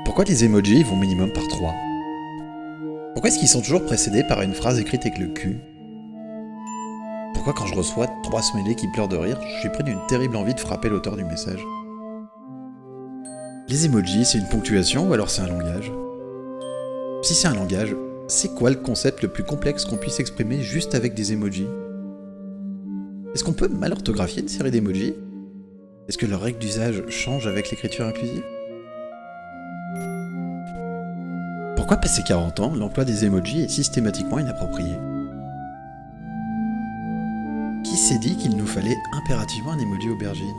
Pourquoi les emojis vont minimum par 3 ? Pourquoi est-ce qu'ils sont toujours précédés par une phrase écrite avec le cul ? Pourquoi quand je reçois 3 smileys qui pleurent de rire, je suis pris d'une terrible envie de frapper l'auteur du message ? Les emojis, c'est une ponctuation ou alors c'est un langage ? Si c'est un langage, c'est quoi le concept le plus complexe qu'on puisse exprimer juste avec des emojis ? Est-ce qu'on peut mal orthographier une série d'emojis ? Est-ce que leurs règles d'usage changent avec l'écriture inclusive ? Pourquoi passé 40 ans, l'emploi des emojis est systématiquement inapproprié ? Qui s'est dit qu'il nous fallait impérativement un emoji aubergine ?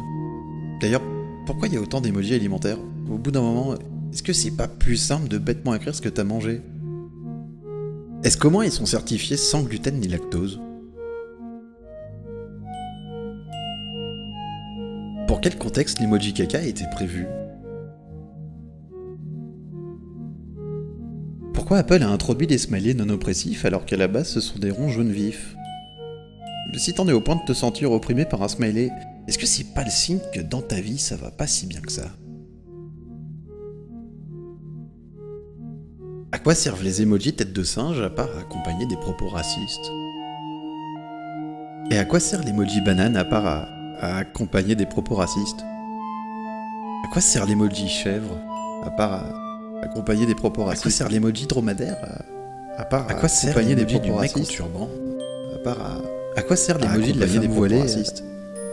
D'ailleurs, pourquoi il y a autant d'emojis alimentaires ? Au bout d'un moment, est-ce que c'est pas plus simple de bêtement écrire ce que t'as mangé ? Est-ce qu'au moins ils sont certifiés sans gluten ni lactose ? Pour quel contexte l'emoji caca a été prévu ? Pourquoi Apple a introduit des smileys non oppressifs alors qu'à la base ce sont des ronds jaunes vifs ? Si t'en es au point de te sentir opprimé par un smiley, est-ce que c'est pas le signe que dans ta vie ça va pas si bien que ça ? À quoi servent les emojis tête de singe à part à accompagner des propos racistes ? Et à quoi sert l'emoji banane à part à accompagner des propos racistes ? À quoi sert l'emoji chèvre à part à accompagner des propos racistes ? À quoi sert l'emoji dromadaire à part à quoi accompagner des propos racistes ? Turban à part à quoi sert l'emoji de la femme voilée racistes ?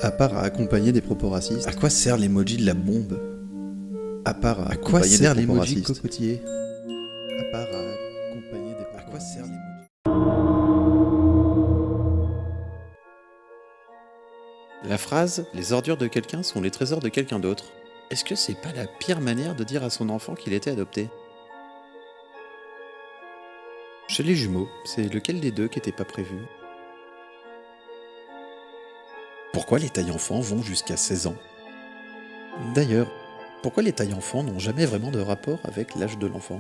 À part à accompagner des propos racistes ? À quoi sert l'emoji de la bombe ? À part à quoi sert l'emoji cocotier ? À part à accompagner des propos racistes ? À quoi sert l'emoji ? La phrase « Les ordures de quelqu'un sont les trésors de quelqu'un d'autre », est-ce que c'est pas la pire manière de dire à son enfant qu'il était adopté ? Chez les jumeaux, c'est lequel des deux qui était pas prévu ? Pourquoi les tailles enfants vont jusqu'à 16 ans ? D'ailleurs, pourquoi les tailles enfants n'ont jamais vraiment de rapport avec l'âge de l'enfant ?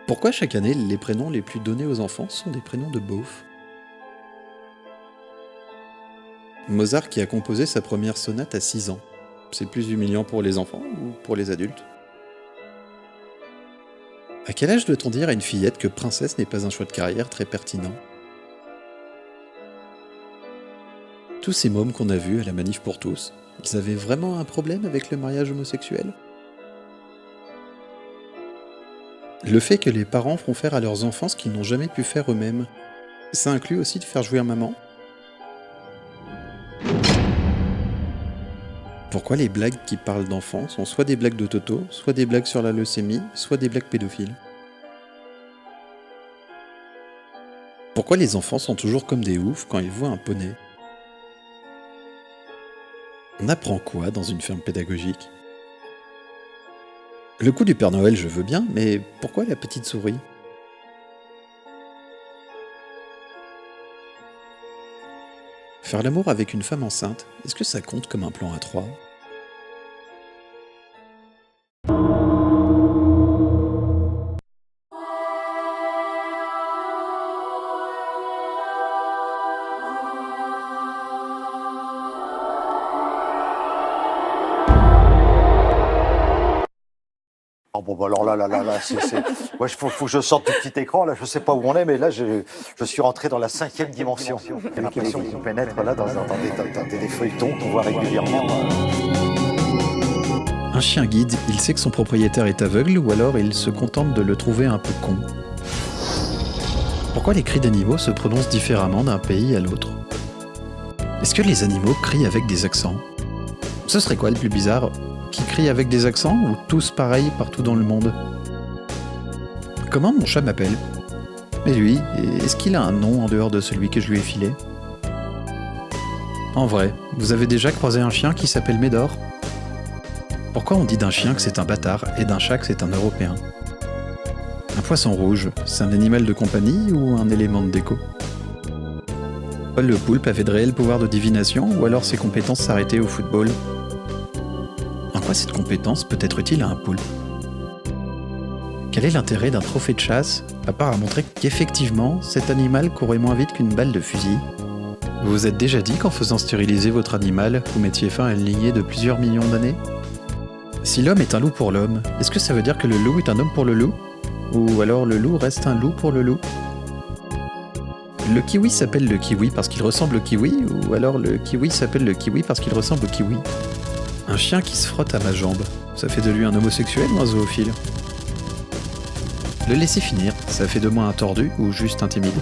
Pourquoi chaque année, les prénoms les plus donnés aux enfants sont des prénoms de beaufs ? Mozart qui a composé sa première sonate à 6 ans, c'est plus humiliant pour les enfants ou pour les adultes ? À quel âge doit-on dire à une fillette que princesse n'est pas un choix de carrière très pertinent ? Tous ces mômes qu'on a vus à la manif pour tous, ils avaient vraiment un problème avec le mariage homosexuel ? Le fait que les parents font faire à leurs enfants ce qu'ils n'ont jamais pu faire eux-mêmes, ça inclut aussi de faire jouir maman ? Pourquoi les blagues qui parlent d'enfants sont soit des blagues de Toto, soit des blagues sur la leucémie, soit des blagues pédophiles ? Pourquoi les enfants sont toujours comme des oufs quand ils voient un poney ? On apprend quoi dans une ferme pédagogique ? Le coup du Père Noël, je veux bien, mais pourquoi la petite souris ? Faire l'amour avec une femme enceinte, est-ce que ça compte comme un plan à 3 ? Oh bon, bah alors là, c'est... Moi, faut que je sorte du petit écran, là, je sais pas où on est, mais là, je suis rentré dans la 5e dimension. J'ai l'impression qu'on pénètre là dans des feuilletons qu'on voit régulièrement. Un chien guide, il sait que son propriétaire est aveugle ou alors il se contente de le trouver un peu con. Pourquoi les cris d'animaux se prononcent différemment d'un pays à l'autre ? Est-ce que les animaux crient avec des accents ? Ce serait quoi le plus bizarre ? Qui crie avec des accents ou tous pareils partout dans le monde ? Comment mon chat m'appelle ? Et lui, est-ce qu'il a un nom en dehors de celui que je lui ai filé ? En vrai, vous avez déjà croisé un chien qui s'appelle Médor ? Pourquoi on dit d'un chien que c'est un bâtard et d'un chat que c'est un Européen ? Un poisson rouge, c'est un animal de compagnie ou un élément de déco ? Paul le Poulpe avait de réels pouvoirs de divination ou alors ses compétences s'arrêtaient au football ? En quoi cette compétence peut être utile à un poulpe ? Quel est l'intérêt d'un trophée de chasse, à part à montrer qu'effectivement, cet animal courait moins vite qu'une balle de fusil? Vous vous êtes déjà dit qu'en faisant stériliser votre animal, vous mettiez fin à une lignée de plusieurs millions d'années? Si l'homme est un loup pour l'homme, est-ce que ça veut dire que le loup est un homme pour le loup? Ou alors le loup reste un loup pour le loup? Le kiwi s'appelle le kiwi parce qu'il ressemble au kiwi, ou alors le kiwi s'appelle le kiwi parce qu'il ressemble au kiwi? Un chien qui se frotte à ma jambe, ça fait de lui un homosexuel ou un zoophile? Le laisser finir, ça fait de moi un tordu ou juste un timide?